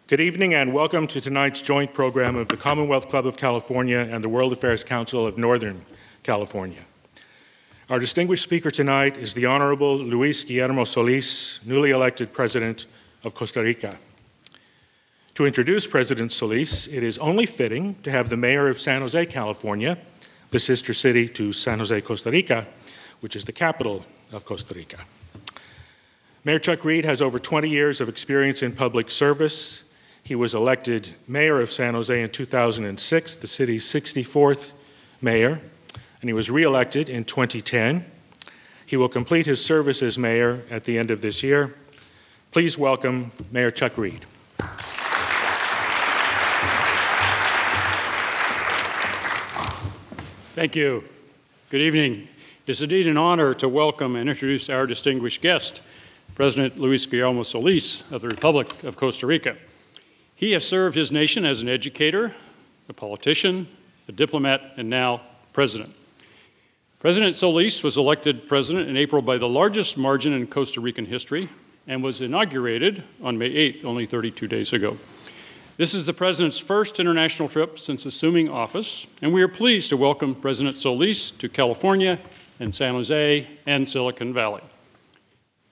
Good evening and welcome to tonight's joint program of the Commonwealth Club of California and the World Affairs Council of Northern California. Our distinguished speaker tonight is the Honorable Luis Guillermo Solís, newly elected President of Costa Rica. To introduce President Solís, it is only fitting to have the Mayor of San Jose, California, the sister city to San Jose, Costa Rica, which is the capital of Costa Rica. Mayor Chuck Reed has over 20 years of experience in public service. He was elected mayor of San Jose in 2006, the city's 64th mayor, and he was re-elected in 2010. He will complete his service as mayor at the end of this year. Please welcome Mayor Chuck Reed. Thank you. Good evening. It's indeed an honor to welcome and introduce our distinguished guest, President Luis Guillermo Solís of the Republic of Costa Rica. He has served his nation as an educator, a politician, a diplomat, and now president. President Solís was elected president in April by the largest margin in Costa Rican history and was inaugurated on May 8th, only 32 days ago. This is the president's first international trip since assuming office, and we are pleased to welcome President Solís to California and San Jose and Silicon Valley.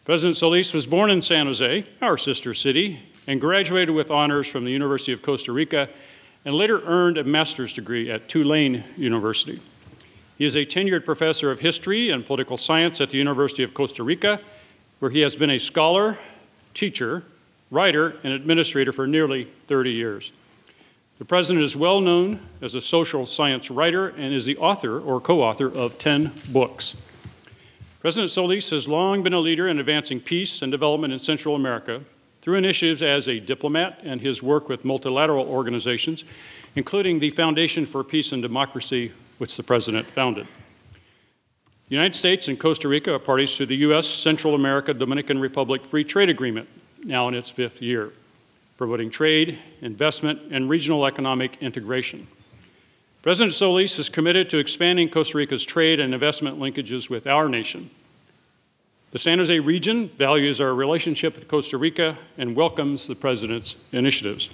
President Solís was born in San Jose, our sister city, and graduated with honors from the University of Costa Rica and later earned a master's degree at Tulane University. He is a tenured professor of history and political science at the University of Costa Rica, where he has been a scholar, teacher, writer, and administrator for nearly 30 years. The president is well known as a social science writer and is the author or co-author of 10 books. President Solís has long been a leader in advancing peace and development in Central America through initiatives as a diplomat and his work with multilateral organizations, including the Foundation for Peace and Democracy, which the President founded. The United States and Costa Rica are parties to the U.S. Central America Dominican Republic Free Trade Agreement, now in its 5th year, promoting trade, investment, and regional economic integration. President Solís is committed to expanding Costa Rica's trade and investment linkages with our nation. The San Jose region values our relationship with Costa Rica and welcomes the President's initiatives.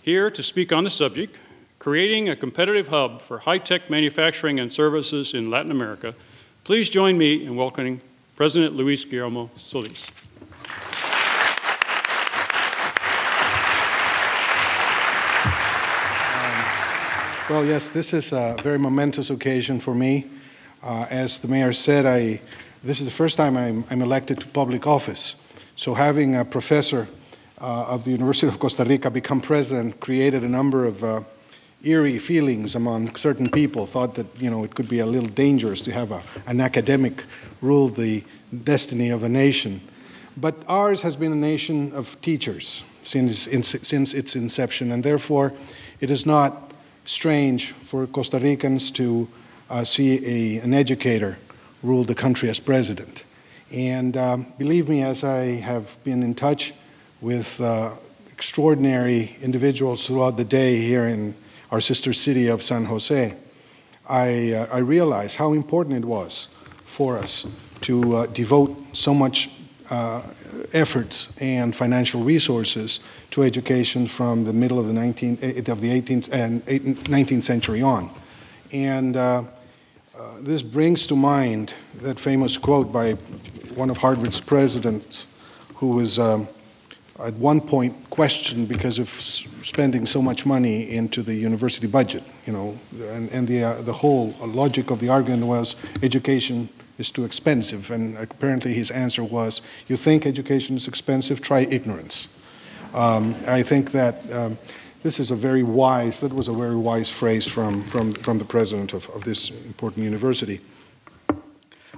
Here to speak on the subject, creating a competitive hub for high-tech manufacturing and services in Latin America, please join me in welcoming President Luis Guillermo Solís. Well, yes, this is a very momentous occasion for me. As the mayor said, this is the first time I'm elected to public office. So having a professor of the University of Costa Rica become president created a number of eerie feelings among certain people. Thought that, it could be a little dangerous to have an academic rule the destiny of a nation. But ours has been a nation of teachers since its inception, and therefore it is not strange for Costa Ricans to see an educator rule the country as president. And believe me, as I have been in touch with extraordinary individuals throughout the day here in our sister city of San Jose, I realize how important it was for us to devote so much efforts and financial resources to education from the middle of the 18th and 19th century on. And this brings to mind that famous quote by one of Harvard's presidents, who was at one point questioned because of spending so much money into the university budget, and the whole logic of the argument was education is too expensive, and apparently his answer was, you think education is expensive? Try ignorance. I think that this is that was a very wise phrase from the president of this important university.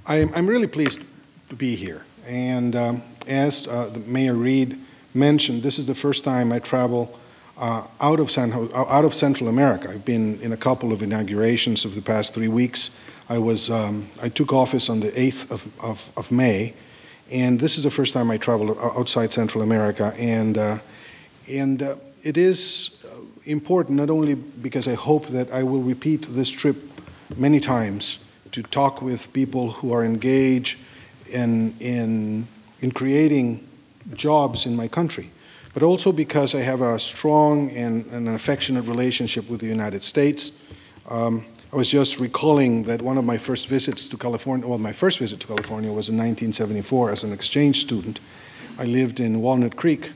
I'm really pleased to be here, and as the Mayor Reed mentioned, this is the first time I travel out of Central America. I've been in a couple of inaugurations of the past 3 weeks. I took office on the 8th of May, and this is the first time I traveled outside Central America, and it is important not only because I hope that I will repeat this trip many times to talk with people who are engaged in creating jobs in my country, but also because I have a strong and an affectionate relationship with the United States. I was just recalling that one of my first visits to California, well, my first visit to California was in 1974 as an exchange student. I lived in Walnut Creek,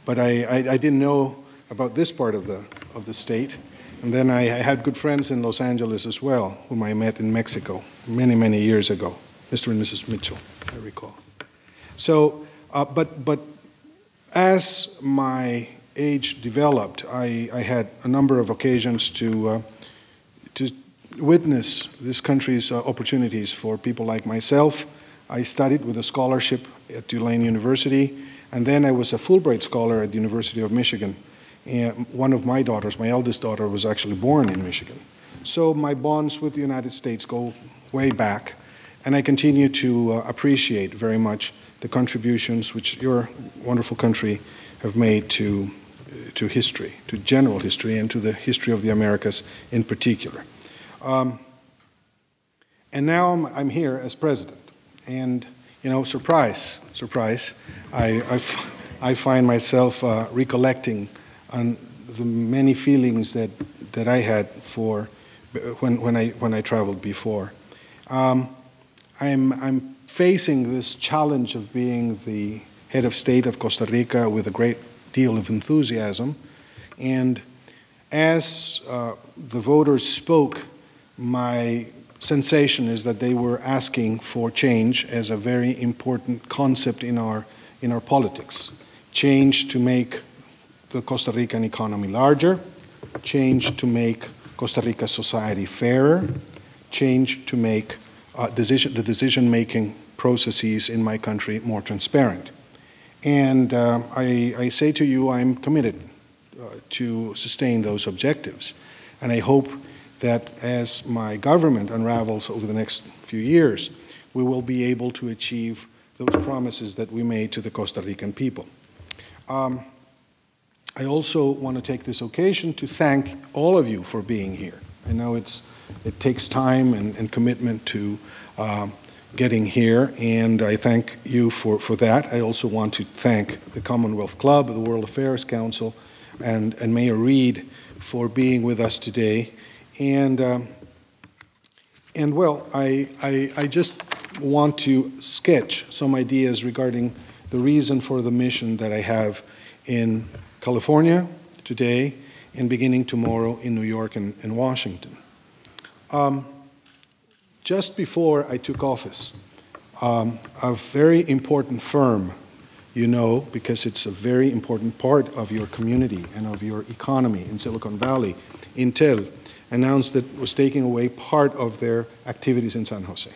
but I didn't know about this part of the state. And then I had good friends in Los Angeles as well, whom I met in Mexico many, many years ago, Mr. and Mrs. Mitchell, I recall. So, but as my age developed, I had a number of occasions to witness this country's opportunities for people like myself. I studied with a scholarship at Tulane University, and then I was a Fulbright scholar at the University of Michigan. And one of my daughters, my eldest daughter, was actually born in Michigan. So my bonds with the United States go way back, and I continue to appreciate very much the contributions which your wonderful country have made to history, to general history, and to the history of the Americas in particular. And now I'm here as president, and surprise, surprise, I find myself recollecting on the many feelings that I had for when I traveled before. I'm facing this challenge of being the head of state of Costa Rica with a great deal of enthusiasm, and as the voters spoke, my sensation is that they were asking for change as a very important concept in our politics. Change to make the Costa Rican economy larger, change to make Costa Rica society fairer, change to make the decision-making processes in my country more transparent. And I say to you, I'm committed to sustain those objectives. And I hope that as my government unravels over the next few years, we will be able to achieve those promises that we made to the Costa Rican people. I also want to take this occasion to thank all of you for being here. I know it takes time and commitment to getting here, and I thank you for that. I also want to thank the Commonwealth Club, the World Affairs Council, and Mayor Reed for being with us today. And well, I just want to sketch some ideas regarding the reason for the mission that I have in California today and beginning tomorrow in New York and Washington. Just before I took office, a very important firm, because it's a very important part of your community and of your economy in Silicon Valley, Intel, announced that it was taking away part of their activities in San Jose.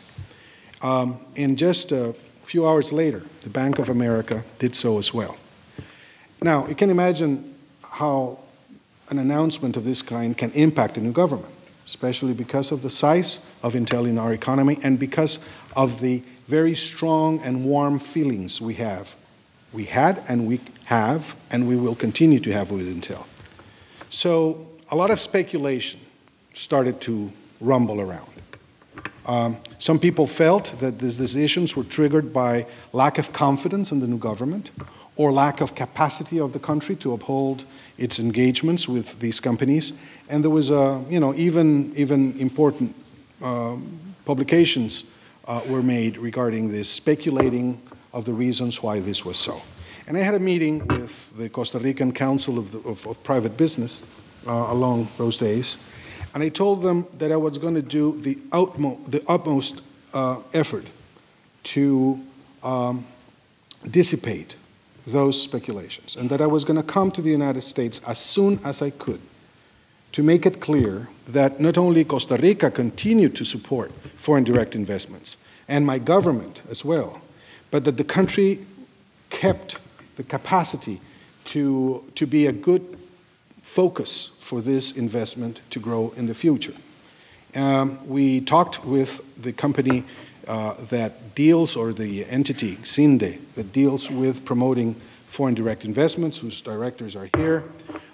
And just a few hours later, the Bank of America did so as well. Now, you can imagine how an announcement of this kind can impact a new government, especially because of the size of Intel in our economy and because of the very strong and warm feelings we have. We had and we have and we will continue to have with Intel. So a lot of speculation started to rumble around. Some people felt that these decisions were triggered by lack of confidence in the new government or lack of capacity of the country to uphold its engagements with these companies. And there was, even important publications were made regarding this, speculating of the reasons why this was so. And I had a meeting with the Costa Rican Council of Private Business along those days, and I told them that I was going to do the utmost effort to dissipate those speculations, and that I was going to come to the United States as soon as I could to make it clear that not only Costa Rica continued to support foreign direct investments, and my government as well, but that the country kept the capacity to be a good focus for this investment to grow in the future. We talked with the company that deals, or the entity, CINDE, that deals with promoting foreign direct investments, whose directors are here,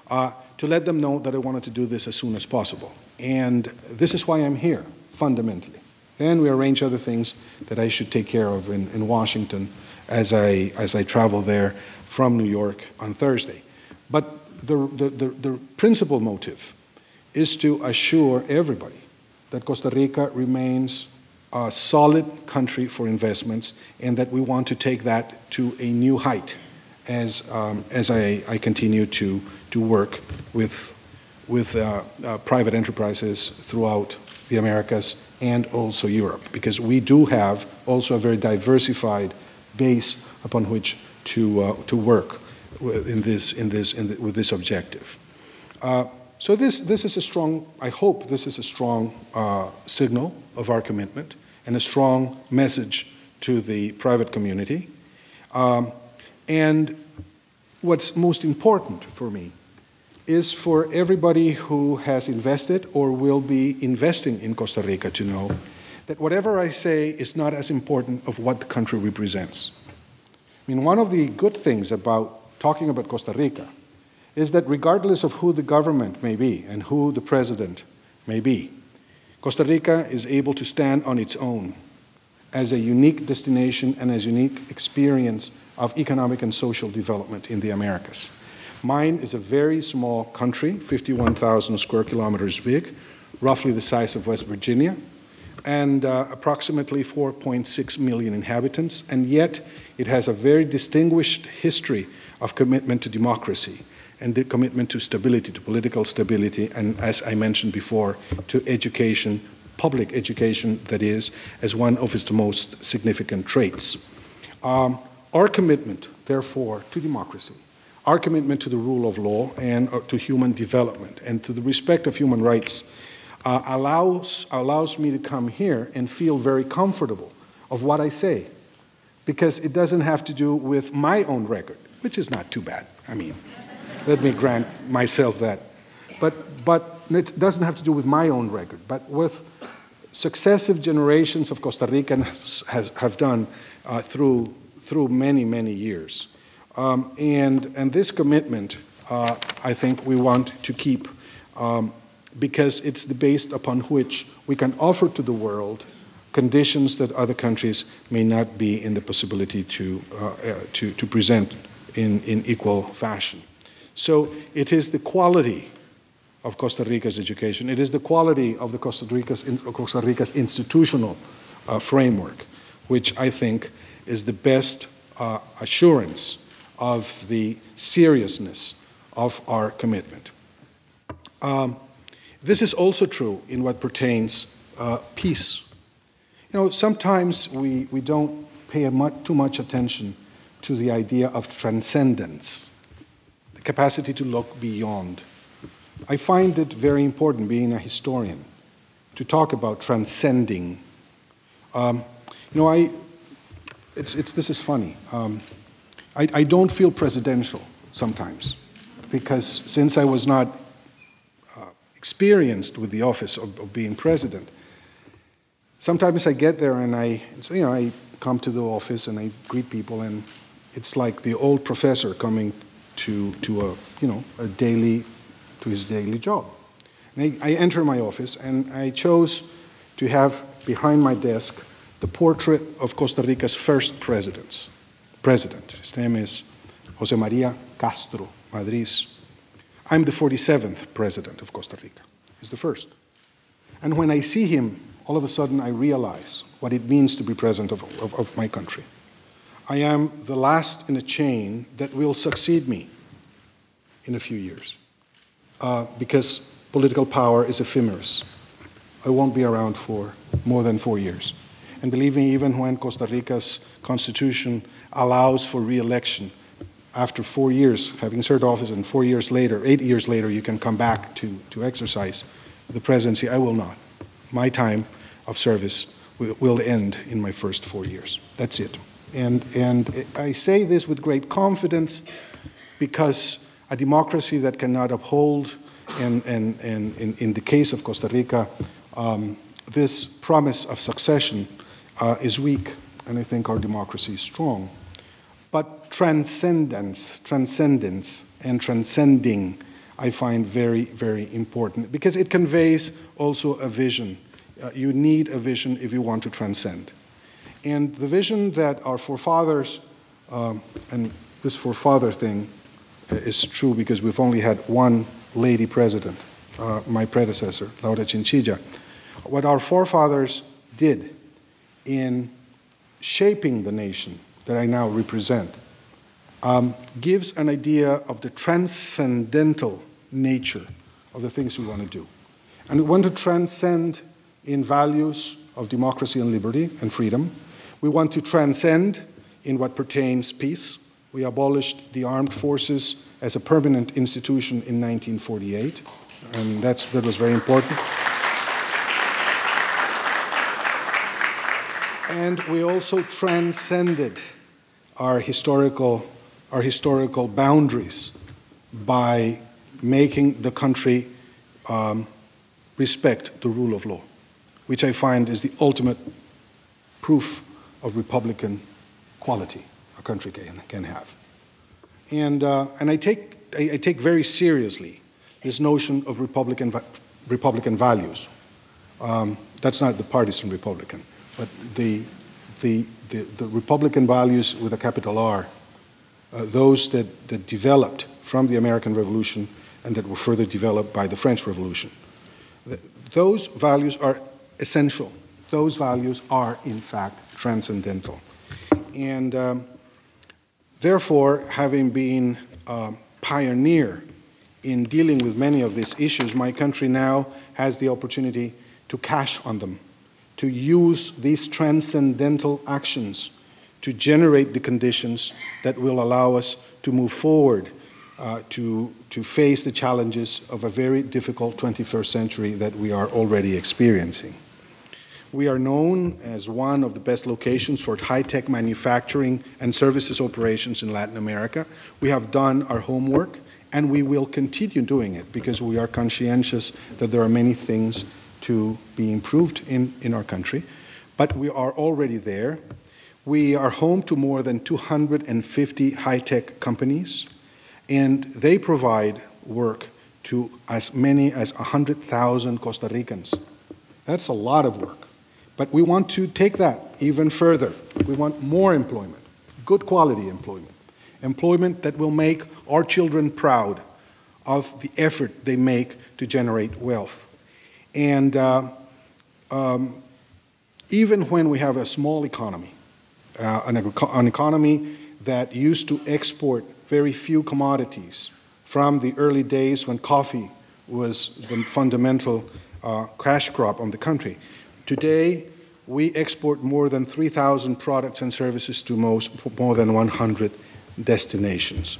to let them know that I wanted to do this as soon as possible. And this is why I'm here, fundamentally. Then we arrange other things that I should take care of in Washington as I travel there from New York on Thursday. But the principal motive is to assure everybody that Costa Rica remains a solid country for investments and that we want to take that to a new height as I continue to work with private enterprises throughout the Americas and also Europe, because we do have also a very diversified base upon which to work with this objective. So this is a strong, I hope this is a strong signal of our commitment and a strong message to the private community. And what's most important for me is for everybody who has invested or will be investing in Costa Rica to know that whatever I say is not as important of what the country represents. I mean, one of the good things about talking about Costa Rica is that regardless of who the government may be and who the president may be, Costa Rica is able to stand on its own as a unique destination and as a unique experience of economic and social development in the Americas. Mine is a very small country, 51,000 square kilometers big, roughly the size of West Virginia, and approximately 4.6 million inhabitants, and yet it has a very distinguished history of commitment to democracy and the commitment to stability, to political stability, and as I mentioned before, to education, public education, that is, as one of its most significant traits. Our commitment, therefore, to democracy, our commitment to the rule of law and to human development and to the respect of human rights allows me to come here and feel very comfortable of what I say, because it doesn't have to do with my own record, which is not too bad. I mean, let me grant myself that. But it doesn't have to do with my own record, but with successive generations of Costa Ricans have done through many, many years. And this commitment, I think we want to keep because it's the base upon which we can offer to the world conditions that other countries may not be in the possibility to present in equal fashion. So it is the quality of Costa Rica's education, it is the quality of the Costa Rica's institutional framework, which I think is the best assurance of the seriousness of our commitment. This is also true in what pertains peace. You know, sometimes we don't pay too much attention to the idea of transcendence, the capacity to look beyond. I find it very important, being a historian, to talk about transcending. You know, this is funny. I don't feel presidential sometimes, because since I was not experienced with the office of being president, sometimes I get there and I come to the office and I greet people, and it's like the old professor coming to his daily job. And I enter my office and I chose to have behind my desk the portrait of Costa Rica's first president. His name is José María Castro Madriz. I'm the 47th president of Costa Rica. He's the first. And when I see him, all of a sudden I realize what it means to be president of my country. I am the last in a chain that will succeed me in a few years, because political power is ephemeral. I won't be around for more than 4 years. And believe me, even when Costa Rica's constitution allows for re-election, after 4 years, having served office, and 4 years later, 8 years later, you can come back to exercise the presidency, I will not. My time of service will end in my first 4 years. That's it. And I say this with great confidence, because a democracy that cannot uphold, and in the case of Costa Rica, this promise of succession is weak, and I think our democracy is strong. But transcendence, and transcending, I find very, very important, because it conveys also a vision. You need a vision if you want to transcend. And the vision that our forefathers and this for father thing is true because we've only had one lady president, my predecessor, Laura Chinchilla. What our forefathers did in shaping the nation that I now represent gives an idea of the transcendental nature of the things we want to do. And we want to transcend in values of democracy and liberty and freedom. We want to transcend in what pertains peace. We abolished the armed forces as a permanent institution in 1948, and that was very important. And we also transcended our historical boundaries by making the country respect the rule of law, which I find is the ultimate proof of Republican quality a country can have. And I take very seriously this notion of Republican values. That's not the partisan Republican, but the Republican values with a capital R, those that developed from the American Revolution and that were further developed by the French Revolution. Those values are essential. Those values are, in fact, transcendental. And therefore, having been a pioneer in dealing with many of these issues, my country now has the opportunity to cash on them, to use these transcendental actions to generate the conditions that will allow us to move forward, to face the challenges of a very difficult 21st century that we are already experiencing. We are known as one of the best locations for high-tech manufacturing and services operations in Latin America. We have done our homework, and we will continue doing it because we are conscientious that there are many things to be improved in our country. But we are already there. We are home to more than 250 high-tech companies, and they provide work to as many as 100,000 Costa Ricans. That's a lot of work. But we want to take that even further. We want more employment, good quality employment, employment that will make our children proud of the effort they make to generate wealth. And even when we have a small economy, an economy that used to export very few commodities from the early days when coffee was the fundamental cash crop on the country. Today, we export more than 3,000 products and services to more than 100 destinations.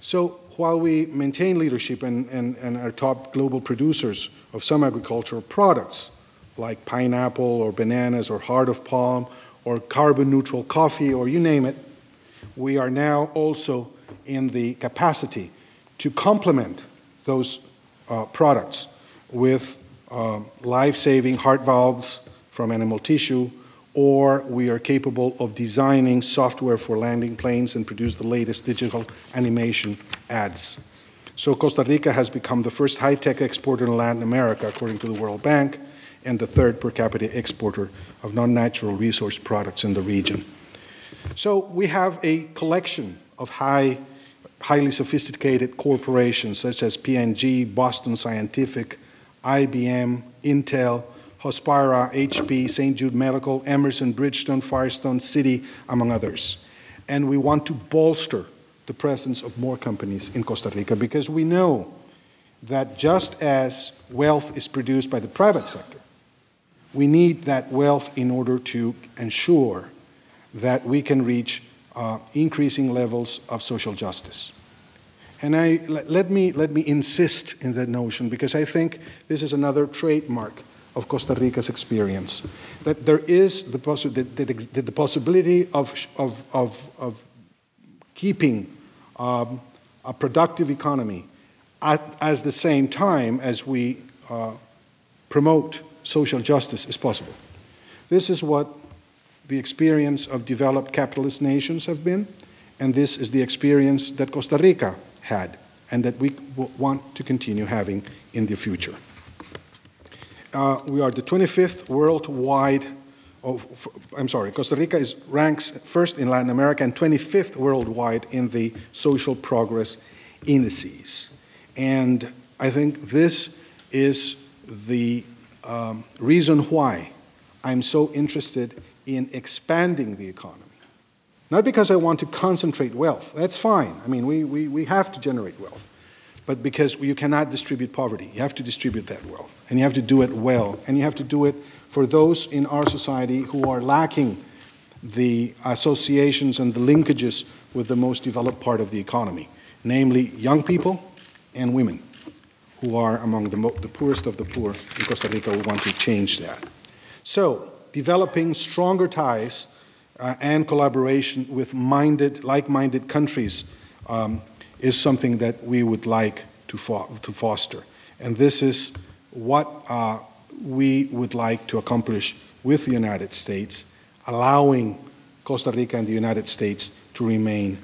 So while we maintain leadership and are top global producers of some agricultural products, like pineapple or bananas or heart of palm or carbon-neutral coffee or you name it, we are now also in the capacity to complement those products with life-saving heart valves from animal tissue, or we are capable of designing software for landing planes and produce the latest digital animation ads. So Costa Rica has become the first high-tech exporter in Latin America, according to the World Bank, and the third per capita exporter of non-natural resource products in the region. So we have a collection of highly sophisticated corporations such as P&G, Boston Scientific, IBM, Intel, Hospira, HP, St. Jude Medical, Emerson, Bridgestone, Firestone, Citi, among others. And we want to bolster the presence of more companies in Costa Rica because we know that just as wealth is produced by the private sector, we need that wealth in order to ensure that we can reach increasing levels of social justice. And let me insist in that notion because I think this is another trademark of Costa Rica's experience, that there is the possibility of keeping a productive economy at the same time as we promote social justice is possible. This is what the experience of developed capitalist nations have been, and this is the experience that Costa Rica had and that we want to continue having in the future. We are the 25th worldwide Costa Rica ranks first in Latin America and 25th worldwide in the social progress indices. And I think this is the reason why I'm so interested in expanding the economy. Not because I want to concentrate wealth. That's fine. I mean, we have to generate wealth. But because you cannot distribute poverty. You have to distribute that wealth. And you have to do it well. And you have to do it for those in our society who are lacking the associations and the linkages with the most developed part of the economy, namely young people and women, who are among the poorest of the poor in Costa Rica. We want to change that. So, developing stronger ties and collaboration with like-minded countries is something that we would like to foster. And this is what we would like to accomplish with the United States, allowing Costa Rica and the United States to remain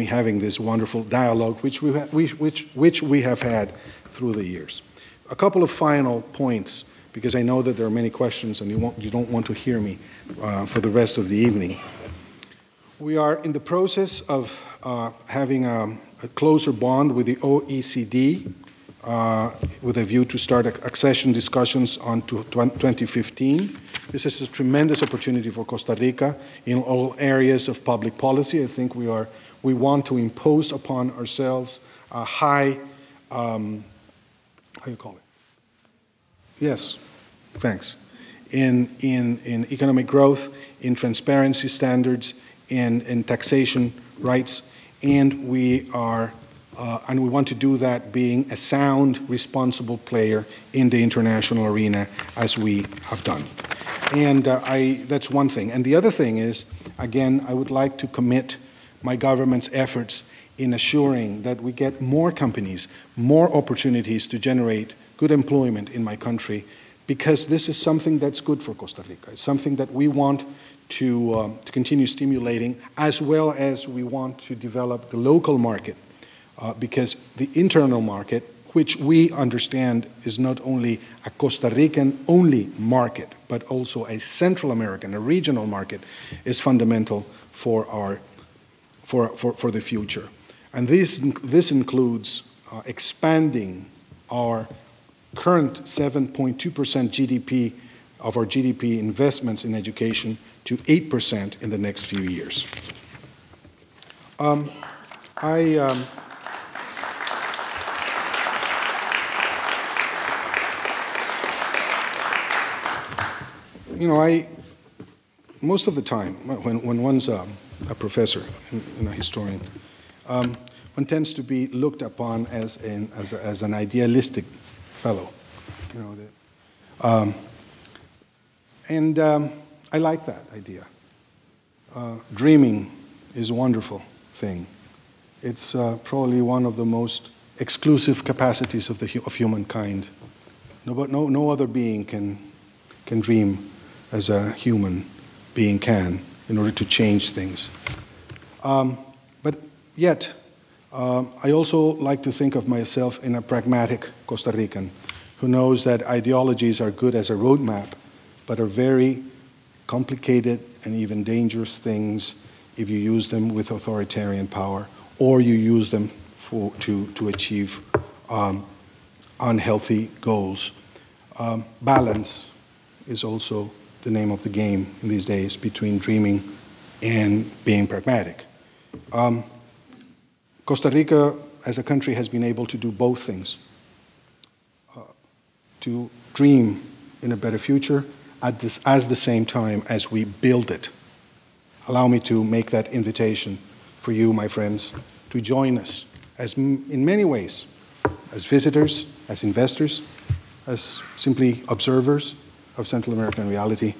having this wonderful dialogue, which we have had through the years. A couple of final points, because I know that there are many questions and you don't want to hear me for the rest of the evening. We are in the process of having a closer bond with the OECD with a view to start accession discussions on 2015. This is a tremendous opportunity for Costa Rica in all areas of public policy. I think we want to impose upon ourselves a high, how do you call it? Yes, thanks. In economic growth, in transparency standards, in taxation rights, and we want to do that being a sound, responsible player in the international arena, as we have done. And that's one thing. And the other thing is, again, I would like to commit my government's efforts in assuring that we get more companies, more opportunities to generate good employment in my country, because this is something that's good for Costa Rica. It's something that we want to continue stimulating, as well as we want to develop the local market, because the internal market, which we understand is not only a Costa Rican-only market, but also a Central American, a regional market, is fundamental for the future. And this includes expanding our current 7.2% GDP of our GDP investments in education to 8% in the next few years. Most of the time, when one's a professor and a historian, one tends to be looked upon as an idealistic fellow, and I like that idea. Dreaming is a wonderful thing. It's probably one of the most exclusive capacities of humankind. No other being can dream as a human being can in order to change things. But yet, I also like to think of myself in a pragmatic Costa Rican who knows that ideologies are good as a roadmap, but are very complicated and even dangerous things if you use them with authoritarian power, or you use them to achieve unhealthy goals. Balance is also the name of the game in these days between dreaming and being pragmatic. Costa Rica, as a country, has been able to do both things. To dream in a better future at the same time as we build it. Allow me to make that invitation for you, my friends, to join us in many ways, as visitors, as investors, as simply observers of Central American reality,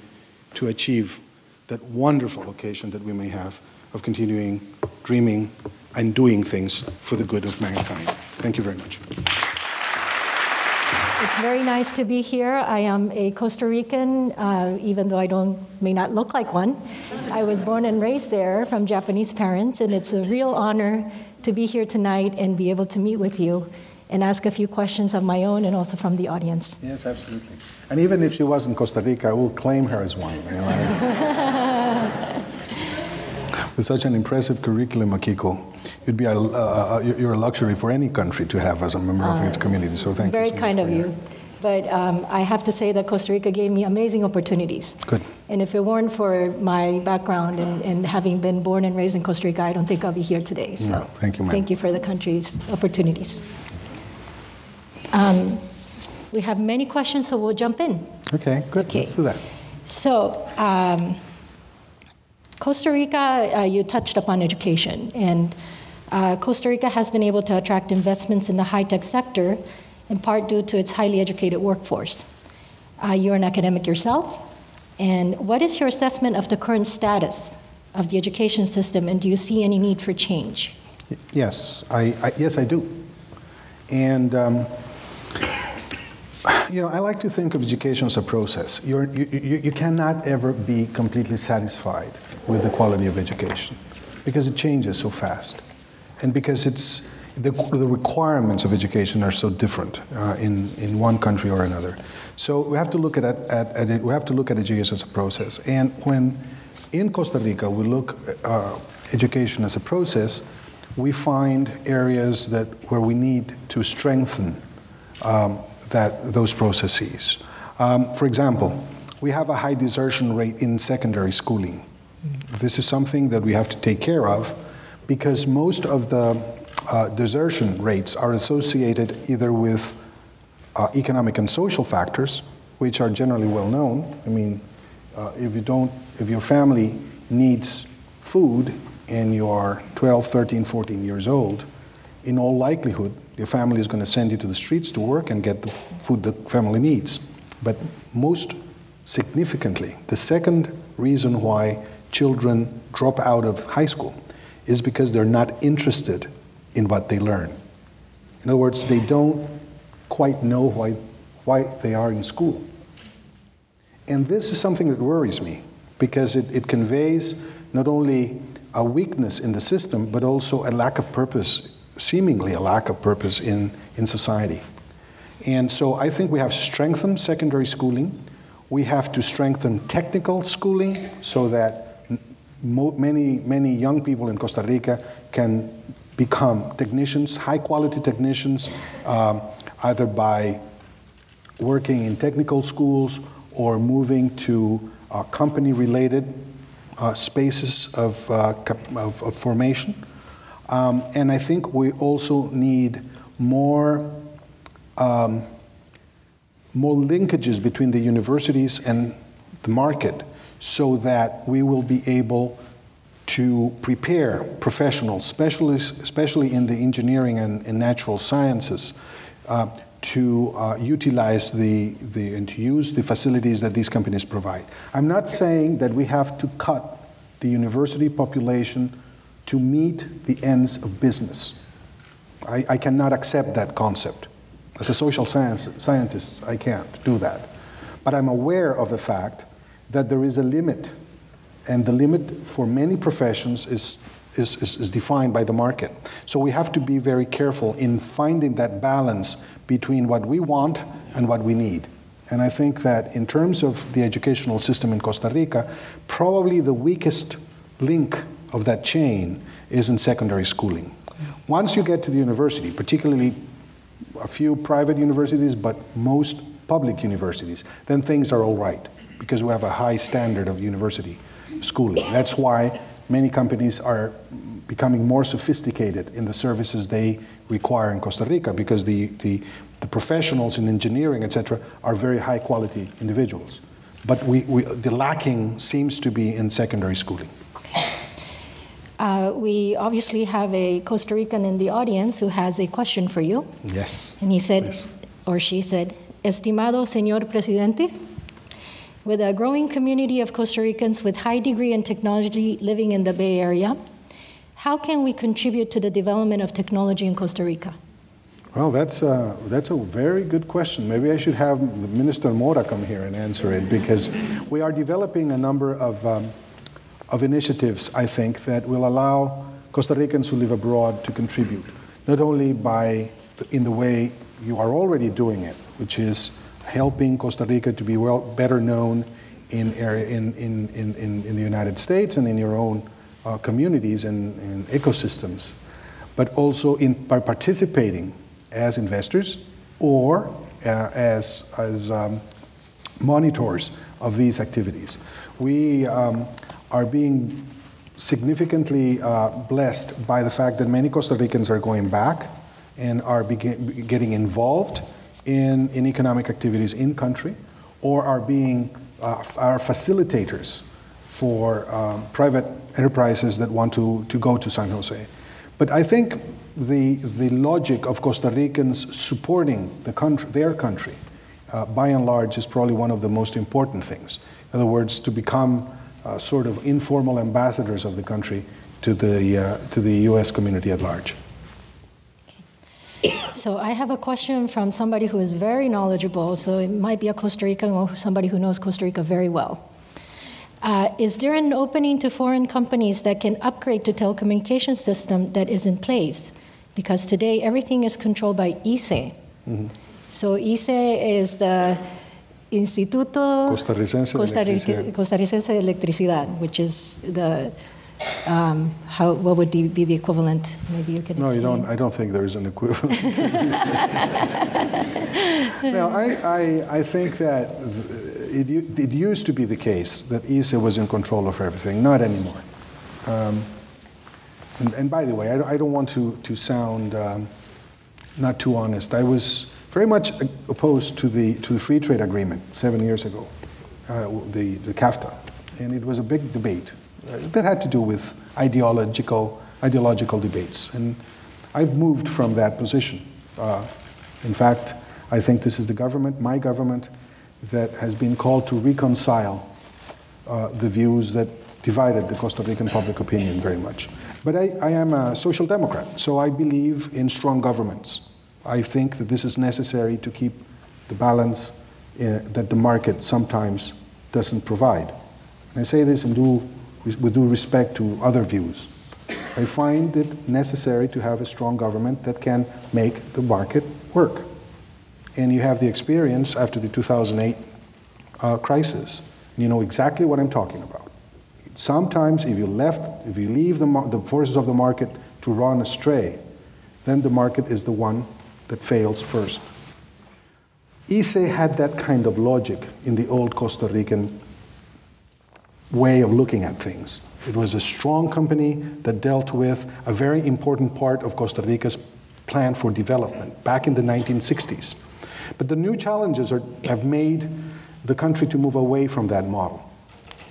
to achieve that wonderful occasion that we may have of continuing dreaming and doing things for the good of mankind. Thank you very much. It's very nice to be here. I am a Costa Rican, even though I may not look like one. I was born and raised there from Japanese parents, and it's a real honor to be here tonight and be able to meet with you and ask a few questions of my own and also from the audience. Yes, absolutely. And even if she was in Costa Rica, I will claim her as one. You know? With such an impressive curriculum, Akiko, you'd be you're a luxury for any country to have as a member of its community. So thank you. Very kind of you. But I have to say that Costa Rica gave me amazing opportunities. Good. And if it weren't for my background and having been born and raised in Costa Rica, I don't think I'll be here today. So no, thank you, ma'am. Thank you for the country's opportunities. We have many questions, so we'll jump in. Okay, good. Okay. Let's do that. So, Costa Rica, you touched upon education, and Costa Rica has been able to attract investments in the high-tech sector, in part due to its highly educated workforce. You're an academic yourself, and what is your assessment of the current status of the education system, and do you see any need for change? Yes, yes, I do. And you know, I like to think of education as a process. You cannot ever be completely satisfied with the quality of education because it changes so fast, and because the requirements of education are so different in one country or another. So we have to look at it. We have to look at education as a process. And when in Costa Rica we look at education as a process, we find areas where we need to strengthen those processes. For example, we have a high desertion rate in secondary schooling. This is something that we have to take care of because most of the desertion rates are associated either with economic and social factors, which are generally well known. I mean, if your family needs food and you are 12, 13, 14 years old, in all likelihood, your family is going to send you to the streets to work and get the food the family needs. But most significantly, the second reason why children drop out of high school is because they're not interested in what they learn. In other words, they don't quite know why they are in school. And this is something that worries me because it conveys not only a weakness in the system, but also a lack of purpose, seemingly a lack of purpose in society. And so I think we have to strengthen secondary schooling. We have to strengthen technical schooling so that many young people in Costa Rica can become technicians, high-quality technicians, either by working in technical schools or moving to company-related spaces of formation. And I think we also need more linkages between the universities and the market so that we will be able to prepare professionals, especially in the engineering and natural sciences, to utilize and to use the facilities that these companies provide. I'm not saying that we have to cut the university population to meet the ends of business. I cannot accept that concept. As a social scientist, I can't do that. But I'm aware of the fact that there is a limit, and the limit for many professions is defined by the market. So we have to be very careful in finding that balance between what we want and what we need. And I think that in terms of the educational system in Costa Rica, probably the weakest link of that chain is in secondary schooling. Once you get to the university, particularly a few private universities, but most public universities, then things are all right, because we have a high standard of university schooling. That's why many companies are becoming more sophisticated in the services they require in Costa Rica, because the professionals in engineering, etc., are very high quality individuals. But the lacking seems to be in secondary schooling. We obviously have a Costa Rican in the audience who has a question for you. Yes. And he said, yes. Or she said, Estimado Señor Presidente, with a growing community of Costa Ricans with high degree in technology living in the Bay Area, how can we contribute to the development of technology in Costa Rica? Well, that's a very good question. Maybe I should have the Minister Mora come here and answer it, because we are developing a number of initiatives, I think, that will allow Costa Ricans who live abroad to contribute, not only by in the way you are already doing it, which is helping Costa Rica to be better known in the United States and in your own communities and ecosystems, but also by participating as investors or as monitors of these activities. We are being significantly blessed by the fact that many Costa Ricans are going back and are getting involved in economic activities in country, or are facilitators for private enterprises that want to go to San Jose. But I think the logic of Costa Ricans supporting their country, by and large, is probably one of the most important things. In other words, to become sort of informal ambassadors of the country to the U.S. community at large. So I have a question from somebody who is very knowledgeable, so it might be a Costa Rican or somebody who knows Costa Rica very well. Is there an opening to foreign companies that can upgrade the telecommunications system that is in place? Because today everything is controlled by ICE. Mm-hmm. So ICE is the Instituto Costarricense de Electricidad, which is the what would be the equivalent? Maybe you can explain. No, I don't think there is an equivalent. No, I think that it used to be the case that ICE was in control of everything. Not anymore. And by the way, I don't want to sound not too honest. I was very much opposed to the free trade agreement 7 years ago, the CAFTA, and it was a big debate that had to do with ideological debates, and I've moved from that position. In fact, I think this is the government, my government, that has been called to reconcile the views that divided the Costa Rican public opinion very much. But I am a social democrat, so I believe in strong governments. I think that this is necessary to keep the balance that the market sometimes doesn't provide. And I say this with due respect to other views. I find it necessary to have a strong government that can make the market work. And you have the experience after the 2008 crisis. You know exactly what I'm talking about. Sometimes if you leave the forces of the market to run astray, then the market is the one that fails first. ICE had that kind of logic in the old Costa Rican way of looking at things. It was a strong company that dealt with a very important part of Costa Rica's plan for development back in the 1960s. But the new challenges have made the country to move away from that model.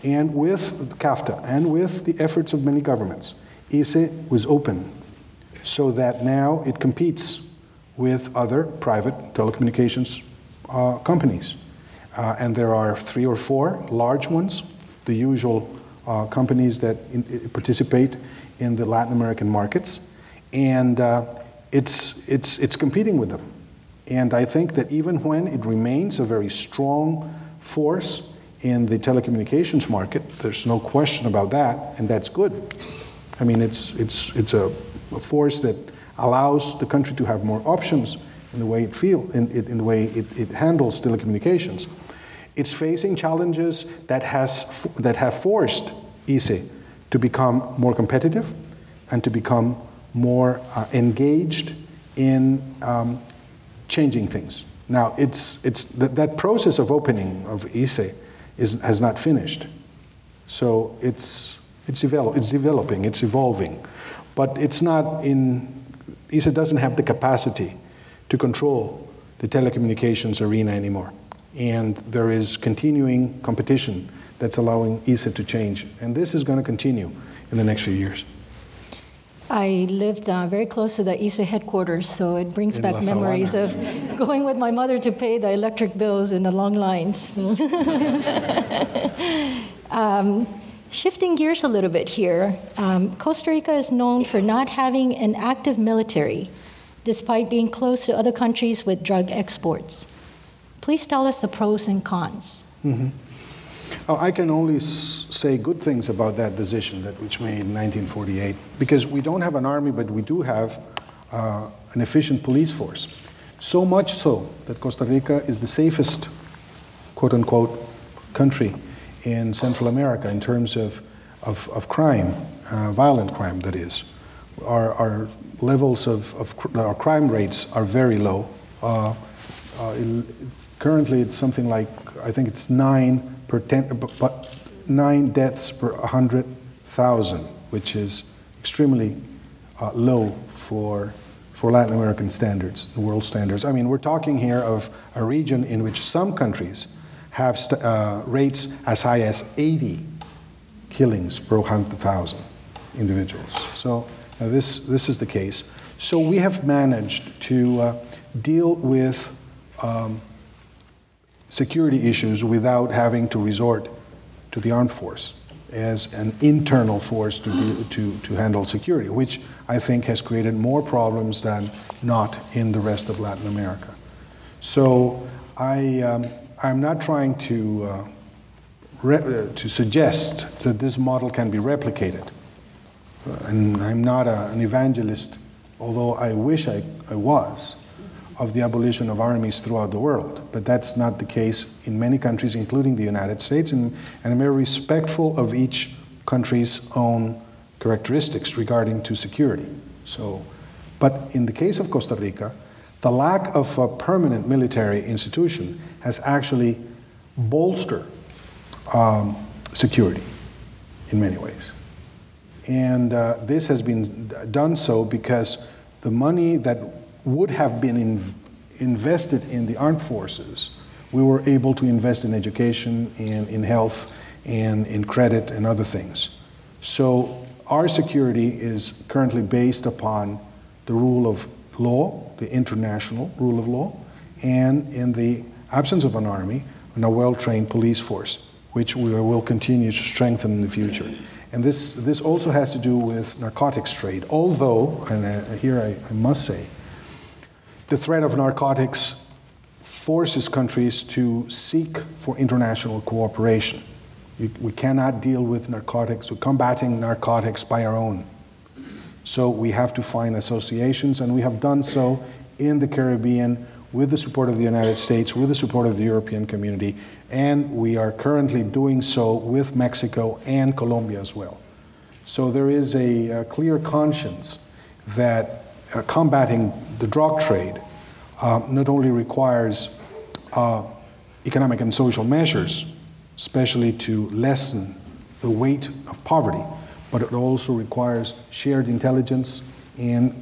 And with CAFTA and with the efforts of many governments, ICE was open so that now it competes with other private telecommunications companies. And there are 3 or 4 large ones, the usual companies that participate in the Latin American markets, and it's competing with them. And I think that even when it remains a very strong force in the telecommunications market, there's no question about that, and that's good. I mean, it's a force that allows the country to have more options in the way in the way it handles telecommunications. It's facing challenges that have forced ICE to become more competitive and to become more engaged in changing things. Now, that process of opening of ICE has not finished. So it's developing, it's evolving. But it's not ICE doesn't have the capacity to control the telecommunications arena anymore. And there is continuing competition that's allowing ICE to change. And this is going to continue in the next few years. I lived very close to the ICE headquarters, so it brings back memories of going with my mother to pay the electric bills in the long lines. Shifting gears a little bit here, Costa Rica is known for not having an active military, despite being close to other countries with drug exports. Please tell us the pros and cons. Mm-hmm. Oh, I can only say good things about that decision which made in 1948, because we don't have an army, but we do have a an efficient police force. So much so that Costa Rica is the safest, quote unquote, country in Central America in terms of crime, violent crime, that is. Our levels our crime rates are very low. Currently, it's something like, I think it's 9 deaths per 100,000, which is extremely low for Latin American standards, world standards. I mean, we're talking here of a region in which some countries have rates as high as 80 killings per 100,000 individuals. So this is the case. So we have managed to deal with security issues without having to resort to the armed force as an internal force to handle security, which I think has created more problems than not in the rest of Latin America. So I'm not trying to suggest that this model can be replicated. And I'm not an evangelist, although I wish I was, of the abolition of armies throughout the world. But that's not the case in many countries, including the United States, and I'm very respectful of each country's own characteristics regarding to security. So, but in the case of Costa Rica, the lack of a permanent military institution has actually bolstered security in many ways. And this has been done so because the money that would have been invested in the armed forces, we were able to invest in education and in health and in credit and other things. So our security is currently based upon the rule of law, the international rule of law, and in the absence of an army, and a well-trained police force, which we will continue to strengthen in the future. And this also has to do with narcotics trade, although, and here I must say, the threat of narcotics forces countries to seek for international cooperation. We cannot deal with narcotics, or combating narcotics by our own. So we have to find associations, and we have done so in the Caribbean with the support of the United States, with the support of the European community, and we are currently doing so with Mexico and Colombia as well. So there is a clear conscience that combating the drug trade not only requires economic and social measures, especially to lessen the weight of poverty, but it also requires shared intelligence and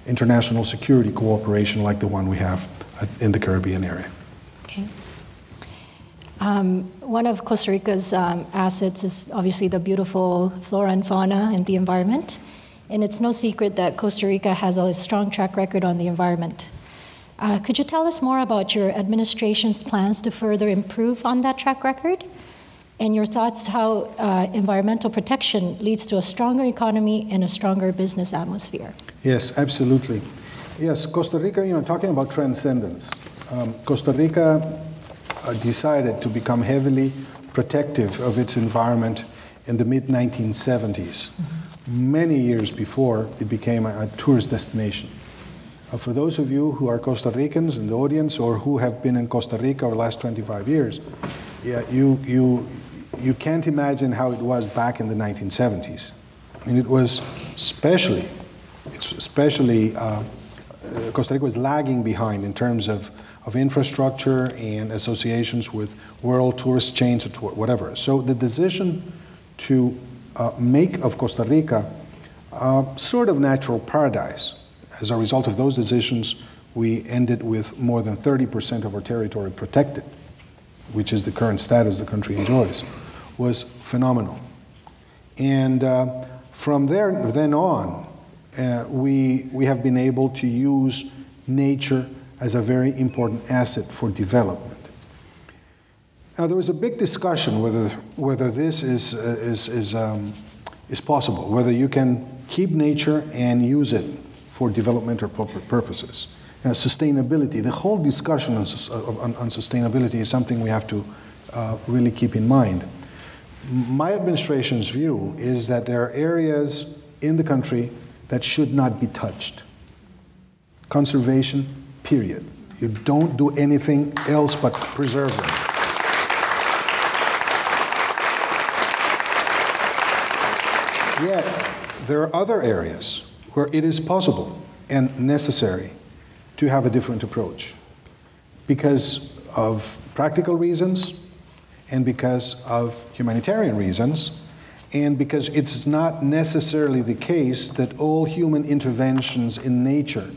international security cooperation like the one we have in the Caribbean area. Okay. One of Costa Rica's assets is obviously the beautiful flora and fauna and the environment. And it's no secret that Costa Rica has a strong track record on the environment. Could you tell us more about your administration's plans to further improve on that track record? And your thoughts how environmental protection leads to a stronger economy and a stronger business atmosphere? Yes, absolutely. Yes, Costa Rica, talking about transcendence, Costa Rica decided to become heavily protective of its environment in the mid-1970s, many years before it became a tourist destination. For those of you who are Costa Ricans in the audience or who have been in Costa Rica over the last 25 years, you can't imagine how it was back in the 1970s. I mean, it was especially Costa Rica was lagging behind in terms of infrastructure and associations with world tourist chains or whatever. So the decision to make of Costa Rica a sort of natural paradise. As a result of those decisions, we ended with more than 30% of our territory protected, which is the current status the country enjoys, was phenomenal. And from then on, we have been able to use nature as a very important asset for development. Now, there was a big discussion whether this is possible, whether you can keep nature and use it for developmental purposes. Sustainability, the whole discussion on sustainability is something we have to really keep in mind. My administration's view is that there are areas in the country that should not be touched. conservation, period. You don't do anything else but preserve them. Yet, there are other areas where it is possible and necessary to have a different approach because of practical reasons and because of humanitarian reasons, and because it's not necessarily the case that all human interventions in nature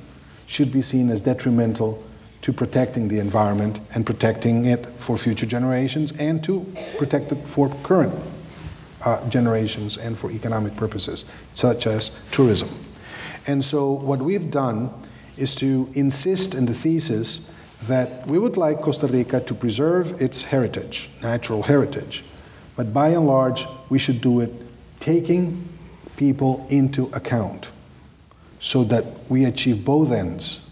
should be seen as detrimental to protecting the environment and protecting it for future generations and to protect it for current generations and for economic purposes, such as tourism. And so what we've done is to insist in the thesis that we would like Costa Rica to preserve its heritage, natural heritage, but by and large, we should do it taking people into account so that we achieve both ends,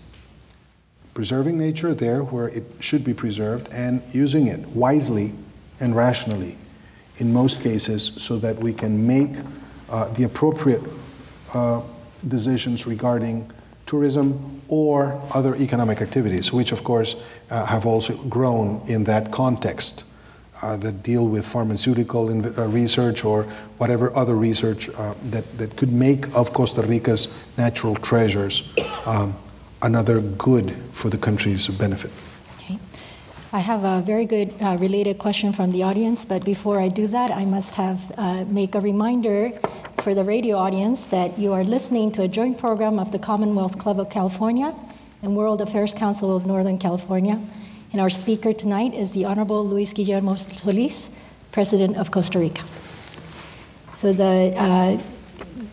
preserving nature there where it should be preserved and using it wisely and rationally in most cases so that we can make the appropriate decisions regarding tourism or other economic activities, which of course have also grown in that context that deal with pharmaceutical research or whatever other research that could make of Costa Rica's natural treasures another good for the country's benefit. Okay. I have a very good related question from the audience, but before I do that, I must make a reminder for the radio audience that you are listening to a joint program of the Commonwealth Club of California and World Affairs Council of Northern California. And our speaker tonight is the Honorable Luis Guillermo Solís, President of Costa Rica. So the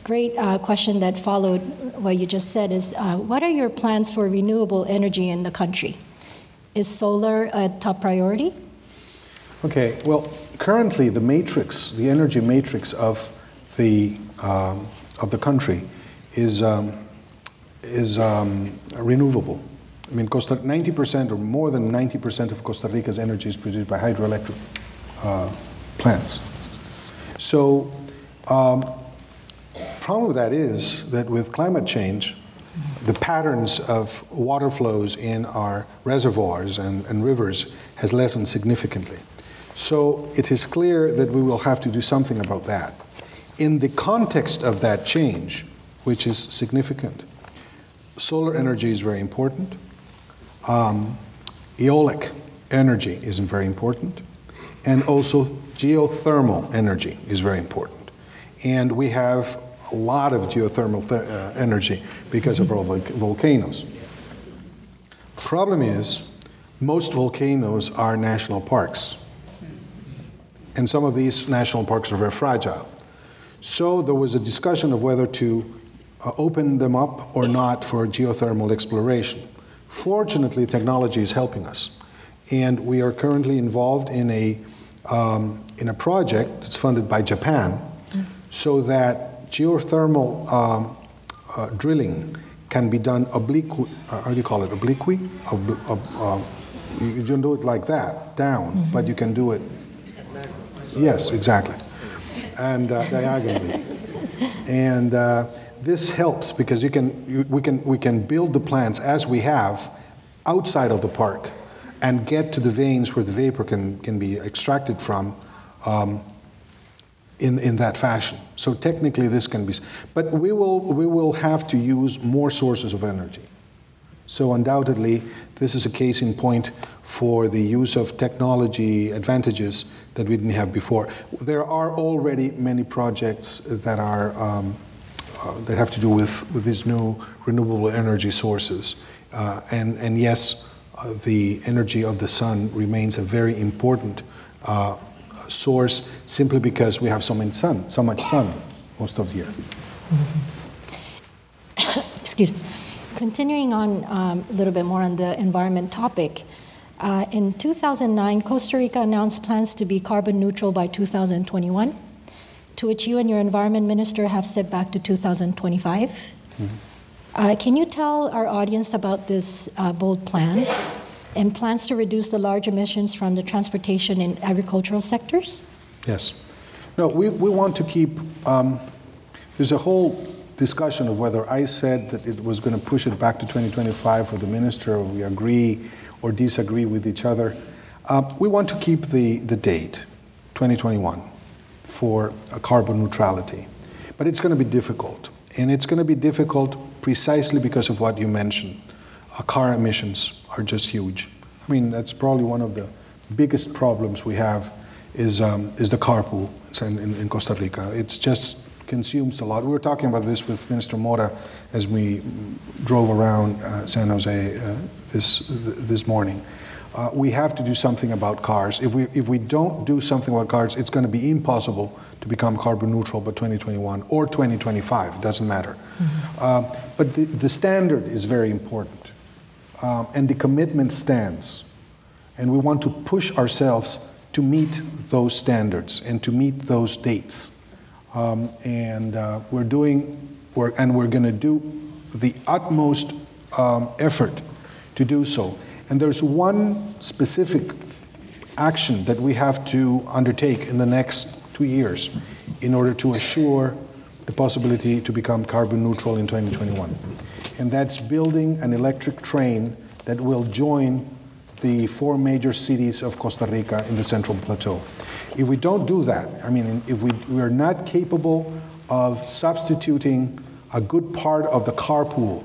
great question that followed what you just said is, what are your plans for renewable energy in the country? Is solar a top priority? Okay, well, currently the matrix, the energy matrix of the country is renewable. I mean, 90% or more than 90% of Costa Rica's energy is produced by hydroelectric plants. So, problem with that is that with climate change, the patterns of water flows in our reservoirs and rivers has lessened significantly. So it is clear that we will have to do something about that. In the context of that change, which is significant, solar energy is very important. Eolic energy is very important. And also geothermal energy is very important. And we have a lot of geothermal energy because of our volcanoes. Problem is, most volcanoes are national parks. And some of these national parks are very fragile. So there was a discussion of whether to open them up or not for geothermal exploration. Fortunately, technology is helping us. And we are currently involved in a project that's funded by Japan so that geothermal drilling can be done obliquely. How do you call it? Obliquely? You don't do it like that, down, but you can do it. Yes, exactly. And diagonally. And this helps because we can build the plants as we have outside of the park and get to the veins where the vapor can be extracted from in that fashion. So technically this can be, but we will have to use more sources of energy. So undoubtedly this is a case in point for the use of technology advantages that we didn't have before. There are already many projects that are that have to do with these new renewable energy sources. And yes, the energy of the sun remains a very important source simply because we have so much sun most of the year. Excuse me. Continuing on a little bit more on the environment topic, in 2009, Costa Rica announced plans to be carbon neutral by 2021, to which you and your environment minister have set back to 2025. Mm-hmm. Can you tell our audience about this bold plan and plans to reduce the large emissions from the transportation and agricultural sectors? Yes. No, we want to keep, there's a whole discussion of whether I said that it was going to push it back to 2025 or the minister, or we agree or disagree with each other. We want to keep the date, 2021, for carbon neutrality. But it's going to be difficult. And it's going to be difficult precisely because of what you mentioned. Car emissions are just huge. I mean, that's probably one of the biggest problems we have is the carpool in Costa Rica. It's just consumes a lot. We were talking about this with Minister Mora as we drove around San Jose this morning. We have to do something about cars. If we don't do something about cars, it's going to be impossible to become carbon neutral by 2021 or 2025. It doesn't matter. Mm-hmm. But the standard is very important, and the commitment stands. And we want to push ourselves to meet those standards and to meet those dates. We're going to do the utmost effort to do so. And there's one specific action that we have to undertake in the next 2 years in order to assure the possibility to become carbon neutral in 2021. And that's building an electric train that will join the 4 major cities of Costa Rica in the Central Plateau. If we don't do that, I mean, if we are not capable of substituting a good part of the carpool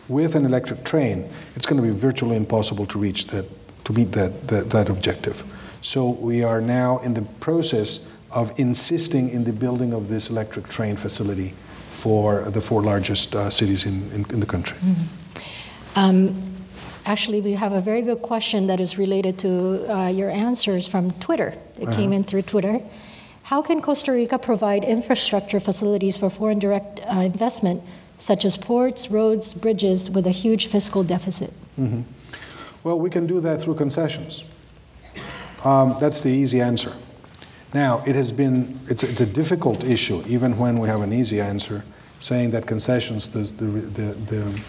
with an electric train, it's going to be virtually impossible to reach that, to meet that objective. So we are now in the process of insisting in the building of this electric train facility for the 4 largest cities in the country. Mm-hmm. Actually, we have a very good question that is related to your answers from Twitter. It came in through Twitter. How can Costa Rica provide infrastructure facilities for foreign direct investment, such as ports, roads, bridges, with a huge fiscal deficit? Mm-hmm. Well, we can do that through concessions. That's the easy answer. Now, it's a difficult issue, even when we have an easy answer, saying that concessions, the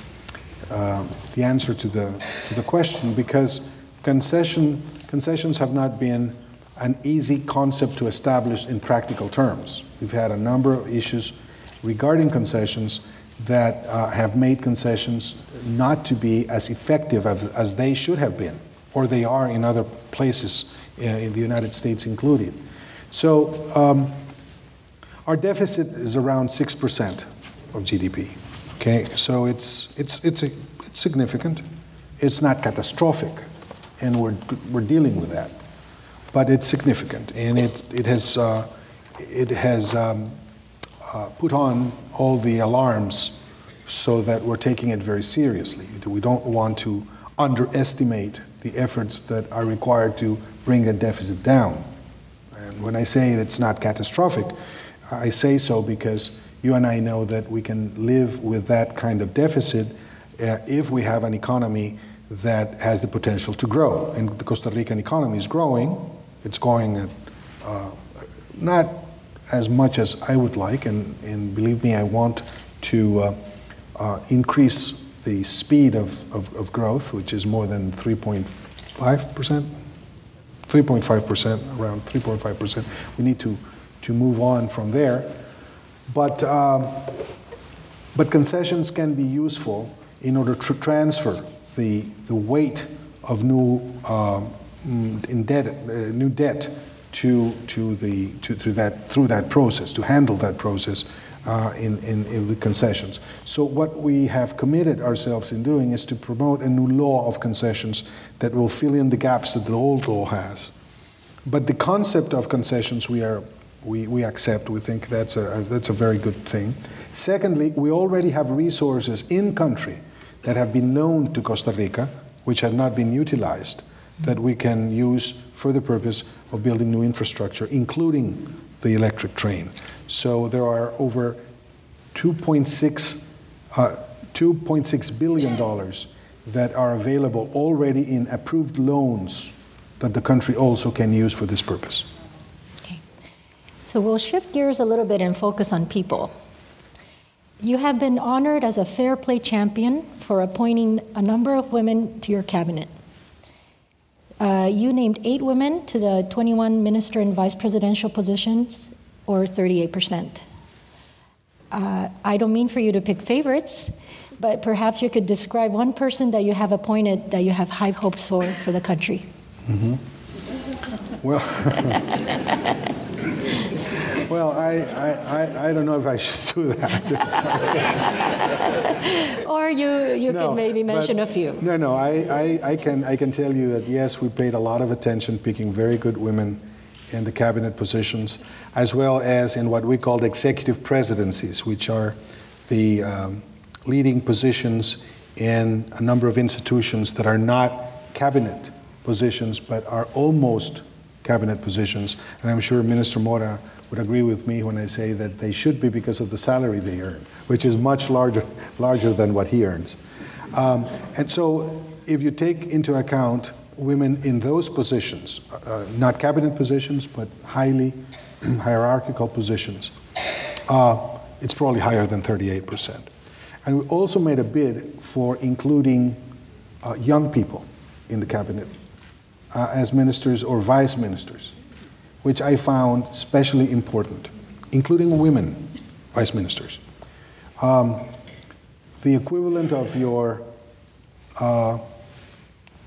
answer to the question, because concessions have not been an easy concept to establish in practical terms. We've had a number of issues regarding concessions that have made concessions not to be as effective as they should have been, or they are in other places in the United States included. So our deficit is around 6% of GDP. Okay, so it's significant. It's not catastrophic, and we're dealing with that, but it's significant, and it has put on all the alarms, so that we're taking it very seriously. We don't want to underestimate the efforts that are required to bring the deficit down. And when I say it's not catastrophic, I say so because you and I know that we can live with that kind of deficit if we have an economy that has the potential to grow. And the Costa Rican economy is growing. It's going at not as much as I would like, and believe me, I want to increase the speed of growth, which is more than 3.5%, around 3.5%. We need to move on from there. But concessions can be useful in order to transfer the weight of new debt through that process, to handle that process in the concessions. So what we have committed ourselves in doing is to promote a new law of concessions that will fill in the gaps that the old law has. But the concept of concessions we accept. We think that's a very good thing. Secondly, we already have resources in country that have been loaned to Costa Rica, which have not been utilized, that we can use for the purpose of building new infrastructure, including the electric train. So there are over $2.6 billion that are available already in approved loans that the country also can use for this purpose. Okay. So we'll shift gears a little bit and focus on people. You have been honored as a fair play champion for appointing a number of women to your cabinet. You named 8 women to the 21 minister and vice presidential positions, or 38%. I don't mean for you to pick favorites, but perhaps you could describe one person that you have appointed that you have high hopes for the country. Mm-hmm. Well, well, I don't know if I should do that. Or you No, can maybe mention a few. No, I can tell you that yes, we paid a lot of attention picking very good women in the cabinet positions, as well as in what we call executive presidencies, which are the leading positions in a number of institutions that are not cabinet positions, but are almost cabinet positions. And I'm sure Minister Mora would agree with me when I say that they should be because of the salary they earn, which is much larger than what he earns. And so if you take into account women in those positions, not cabinet positions, but highly hierarchical positions, it's probably higher than 38%. And we also made a bid for including young people in the cabinet as ministers or vice ministers, which I found especially important, including women vice ministers. The equivalent of your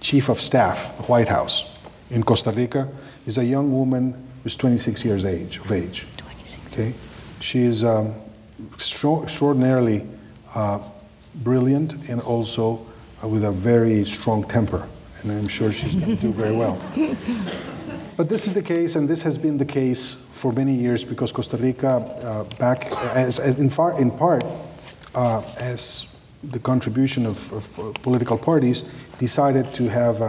chief of staff, the White House, in Costa Rica is a young woman who's 26 years of age. 26. Okay? She is extraordinarily brilliant and also with a very strong temper. And I'm sure she's going to do very well. But this is the case, and this has been the case for many years because Costa Rica, in part, as the contribution of political parties, decided to have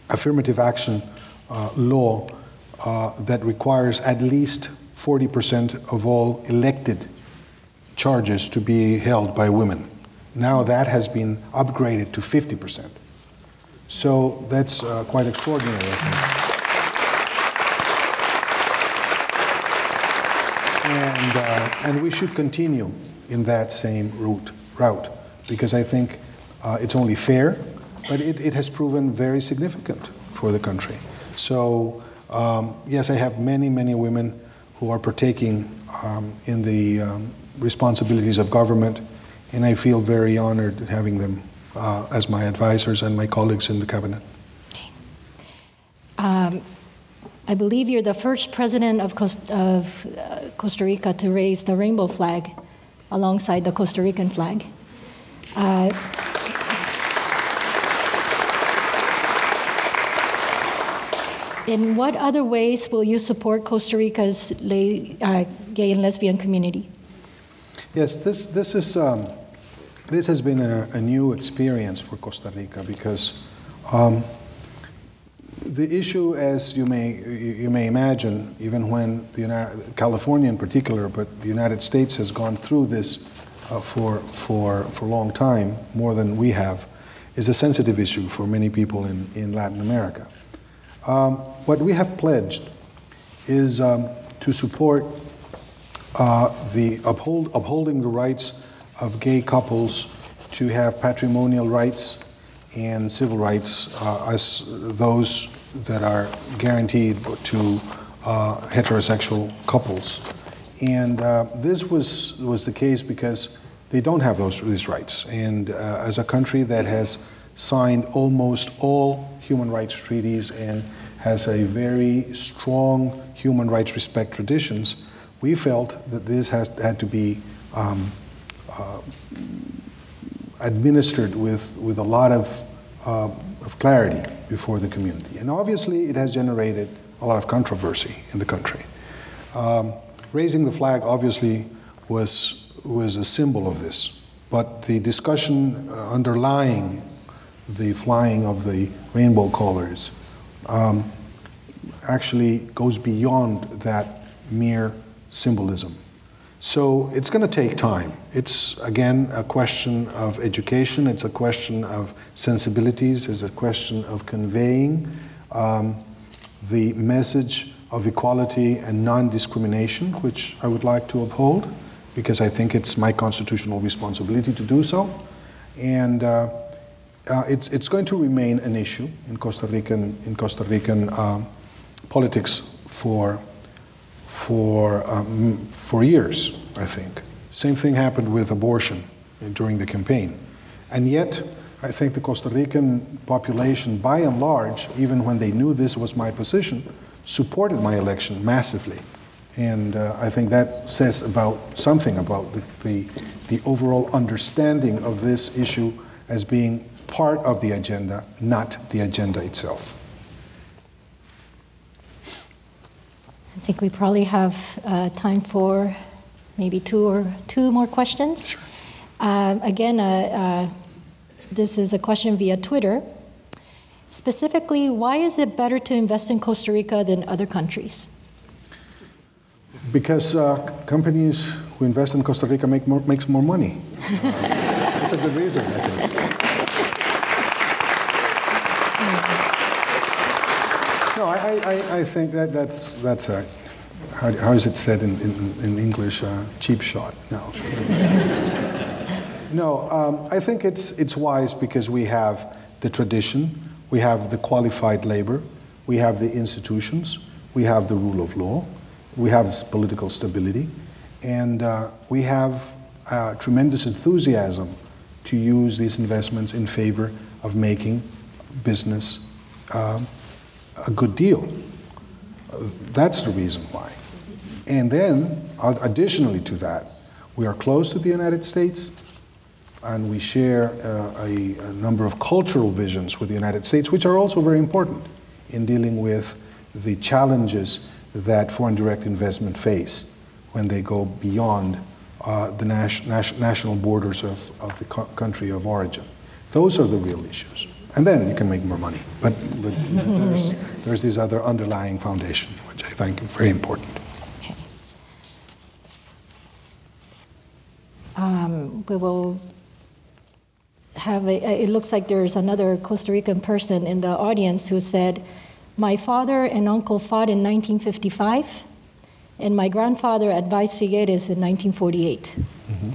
affirmative action law that requires at least 40% of all elected charges to be held by women. Now that has been upgraded to 50%. So that's quite extraordinary, I think. And we should continue in that same route because I think it's only fair, but it has proven very significant for the country. So yes, I have many women who are partaking in the responsibilities of government, and I feel very honored having them as my advisors and my colleagues in the cabinet. I believe you're the first president of Costa Rica to raise the rainbow flag alongside the Costa Rican flag. In what other ways will you support Costa Rica's gay and lesbian community? Yes, this has been a new experience for Costa Rica because the issue, as you may imagine, even when California in particular, but the United States has gone through this for a long time, more than we have, is a sensitive issue for many people in Latin America. What we have pledged is to support upholding the rights of gay couples to have patrimonial rights and civil rights as those that are guaranteed to heterosexual couples. And this was the case because they don't have these rights. And as a country that has signed almost all human rights treaties and has a very strong human rights respect traditions, we felt that this had to be administered with a lot of clarity before the community. And obviously it has generated a lot of controversy in the country. Raising the flag obviously was a symbol of this, but the discussion underlying the flying of the rainbow colors actually goes beyond that mere symbolism. So it's going to take time. It's, again, a question of education. It's a question of sensibilities. It's a question of conveying the message of equality and non-discrimination, which I would like to uphold, because I think it's my constitutional responsibility to do so. And it's going to remain an issue in Costa Rican politics for years, I think. Same thing happened with abortion during the campaign. And yet, I think the Costa Rican population, by and large, even when they knew this was my position, supported my election massively. And I think that says something about the overall understanding of this issue as being part of the agenda, not the agenda itself. I think we probably have time for maybe two more questions. Sure. Again, this is a question via Twitter. Specifically, why is it better to invest in Costa Rica than other countries? Because companies who invest in Costa Rica makes more money. That's a good reason, I think. No, I think that's a, how is it said in English, cheap shot? No. No, I think it's wise because we have the tradition, we have the qualified labor, we have the institutions, we have the rule of law, we have this political stability, and we have tremendous enthusiasm to use these investments in favor of making business a good deal. That's the reason why. And then, additionally to that, we are close to the United States, and we share a number of cultural visions with the United States, which are also very important in dealing with the challenges that foreign direct investment face when they go beyond the national borders of the country of origin. Those are the real issues. And then you can make more money. But there's this other underlying foundation, which I think is very important. Okay. We will have it looks like there's another Costa Rican person in the audience who said, my father and uncle fought in 1955, and my grandfather advised Figueres in 1948. Mm-hmm.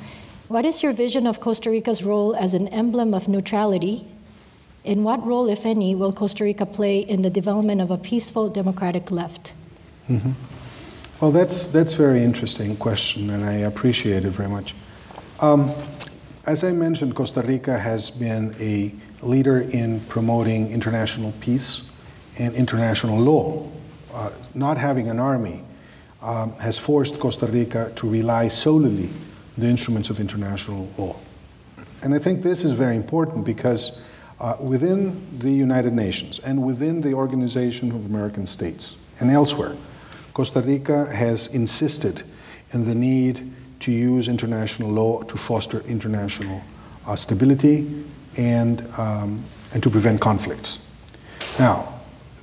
What is your vision of Costa Rica's role as an emblem of neutrality? And what role, if any, will Costa Rica play in the development of a peaceful, democratic left? Mm-hmm. Well, that's a very interesting question, and I appreciate it very much. As I mentioned, Costa Rica has been a leader in promoting international peace and international law. Not having an army has forced Costa Rica to rely solely on the instruments of international law. And I think this is very important because within the United Nations and within the Organization of American States and elsewhere, Costa Rica has insisted in the need to use international law to foster international stability and to prevent conflicts. Now,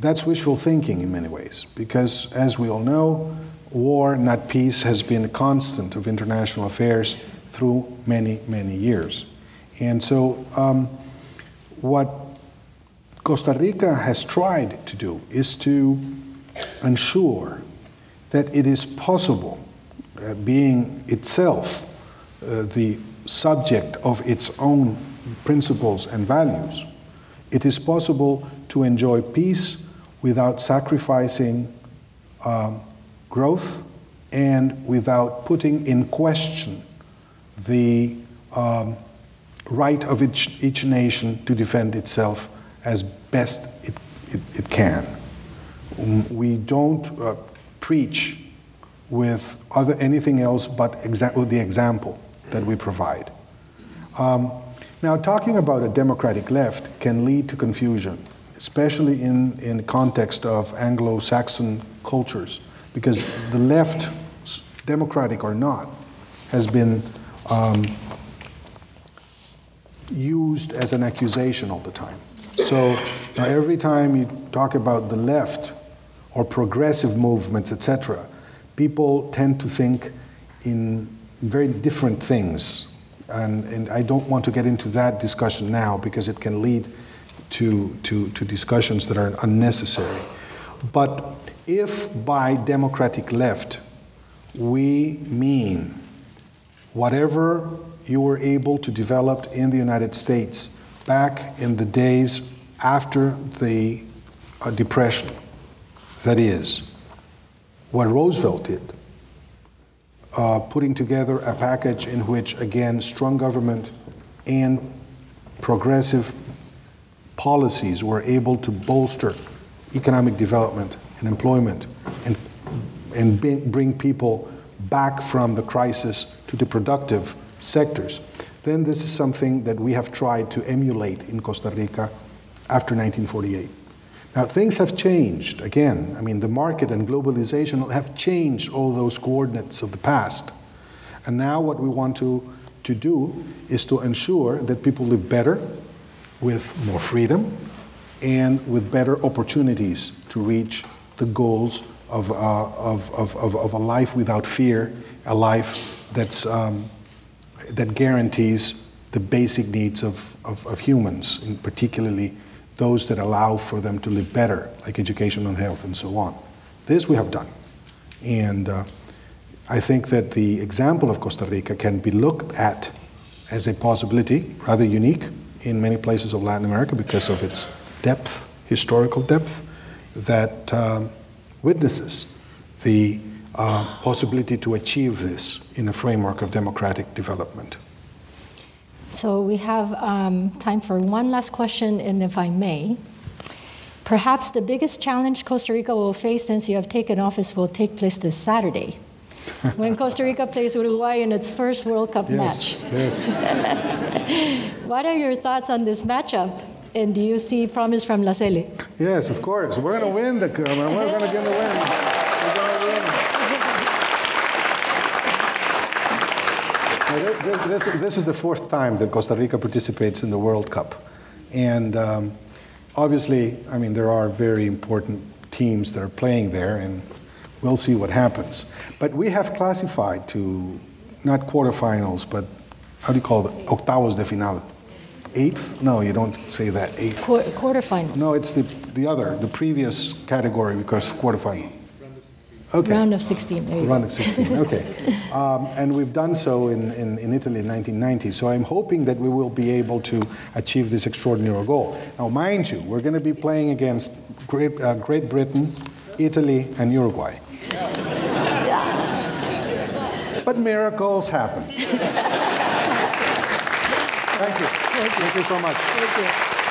that's wishful thinking in many ways, because as we all know, war, not peace, has been a constant of international affairs through many, many years. And so what Costa Rica has tried to do is to ensure that it is possible, being itself the subject of its own principles and values, it is possible to enjoy peace without sacrificing growth and without putting in question the right of each nation to defend itself as best it can. We don't preach with anything else but the example that we provide. Now, talking about a democratic left can lead to confusion, especially in the context of Anglo-Saxon cultures, because the left, democratic or not, has been used as an accusation all the time. So now every time you talk about the left or progressive movements, etc., people tend to think in very different things. And I don't want to get into that discussion now because it can lead to discussions that are unnecessary. But if by democratic left we mean whatever you were able to develop in the United States back in the days after the Depression, that is, what Roosevelt did, putting together a package in which, again, strong government and progressive policies were able to bolster economic development and employment and bring people back from the crisis to the productive sectors, then this is something that we have tried to emulate in Costa Rica after 1948. Now, things have changed. Again, I mean, the market and globalization have changed all those coordinates of the past. And now what we want to do is to ensure that people live better, with more freedom, and with better opportunities to reach the goals of a life without fear, a life that guarantees the basic needs of humans, and particularly those that allow for them to live better, like education and health and so on. This we have done. And I think that the example of Costa Rica can be looked at as a possibility, rather unique in many places of Latin America because of its depth, historical depth, that witnesses the possibility to achieve this in a framework of democratic development. So we have time for one last question, and if I may, perhaps the biggest challenge Costa Rica will face since you have taken office will take place this Saturday, when Costa Rica plays Uruguay in its first World Cup match. Yes. What are your thoughts on this matchup? And do you see promise from La Cele? Yes, of course. We're going to win. We're going to get the win. We're going to win. This is the fourth time that Costa Rica participates in the World Cup. And obviously, I mean, there are very important teams that are playing there, and we'll see what happens. But we have classified to not quarterfinals, but how do you call it? Octavos de final. Eighth? No, you don't say that. Eighth. Quarterfinals. No, it's the previous category because quarterfinal. Okay. Round of 16. There you Round go. of 16, okay. And we've done so in Italy in 1990. So I'm hoping that we will be able to achieve this extraordinary goal. Now, mind you, we're going to be playing against Great Britain, Italy, and Uruguay. But miracles happen. Thank you. Thank you so much. Thank you.